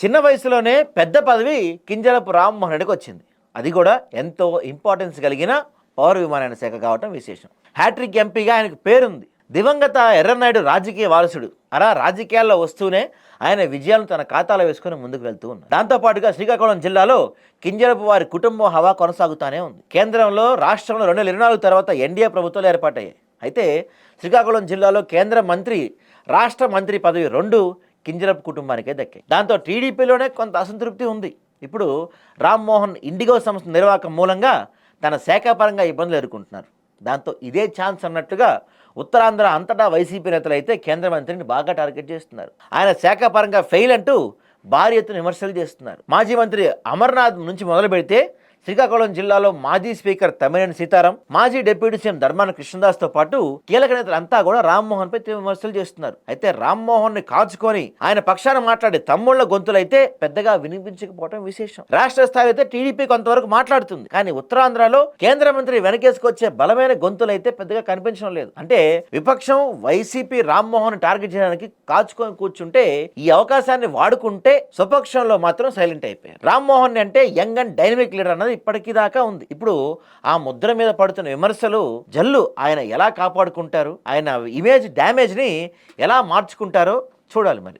చిన్న వయసులోనే పెద్ద పదవి కింజరపు రామ్మోహన్ రెడ్డికి వచ్చింది. అది కూడా ఎంతో ఇంపార్టెన్స్ కలిగిన పౌర విమానయాన శాఖ కావటం విశేషం. హ్యాట్రిక్ ఎంపీగా ఆయనకు పేరుంది. దివంగత ఎర్రన్నాయుడు రాజకీయ వారసుడు. అలా రాజకీయాల్లో వస్తూనే ఆయన విజయాలను తన ఖాతాలో వేసుకుని ముందుకు వెళ్తూ ఉన్నారు. దాంతోపాటుగా శ్రీకాకుళం జిల్లాలో కింజరపు వారి కుటుంబం హవా కొనసాగుతూనే ఉంది. కేంద్రంలో రాష్ట్రంలో 2024 తర్వాత ఎన్డీఏ ప్రభుత్వాలు ఏర్పాటయ్యాయి. అయితే శ్రీకాకుళం జిల్లాలో కేంద్ర మంత్రి, రాష్ట్ర మంత్రి పదవి రెండు కింజరపు కుటుంబానికే దక్కాయి. దాంతో టీడీపీలోనే కొంత అసంతృప్తి ఉంది. ఇప్పుడు రామ్మోహన్ ఇండిగో సంస్థ నిర్వాహకం మూలంగా తన శాఖాపరంగా ఇబ్బందులు ఎదుర్కొంటున్నారు. దాంతో ఇదే ఛాన్స్ అన్నట్టుగా ఉత్తరాంధ్ర అంతటా వైసీపీ నేతలు అయితే కేంద్ర మంత్రిని బాగా టార్గెట్ చేస్తున్నారు. ఆయన శాఖాపరంగా ఫెయిల్ అంటూ భారీ ఎత్తున విమర్శలు చేస్తున్నారు. మాజీ మంత్రి అమర్నాథ్ నుంచి మొదలు పెడితే శ్రీకాకుళం జిల్లాలో మాజీ స్పీకర్ తమ్మినేని సీతారాం, మాజీ డిప్యూటీ సీఎం ధర్మాన కృష్ణదాస్తో పాటు కీలక నేతలంతా కూడా రామ్మోహన్ పై విమర్శలు చేస్తున్నారు. అయితే రామ్మోహన్ ని కాల్చుకొని ఆయన పక్షాన మాట్లాడే తమ్ముళ్ల గొంతులైతే పెద్దగా వినిపించకపోవడం విశేషం. రాష్ట్ర స్థాయిలో అయితే టీడీపీ కొంతవరకు మాట్లాడుతుంది, కానీ ఉత్తరాంధ్రలో కేంద్ర మంత్రి వెనకేసుకొచ్చే బలమైన గొంతులైతే పెద్దగా కనిపించడం లేదు. అంటే విపక్షం వైసీపీ రామ్మోహన్ టార్గెట్ చేయడానికి కాచుకొని కూర్చుంటే, ఈ అవకాశాన్ని వాడుకుంటే స్వపక్షంలో మాత్రం సైలెంట్ అయిపోయారు. రామ్మోహన్ అంటే యంగ్ అండ్ డైనమిక్ లీడర్ అన్నది ఇప్పటికీ దాకా ఉంది. ఇప్పుడు ఆ ముద్ర మీద పడుతున్న విమర్శలు జల్లు ఆయన ఎలా కాపాడుకుంటారు, ఆయన ఇమేజ్ డ్యామేజ్ ని ఎలా మార్చుకుంటారో చూడాలి మరి.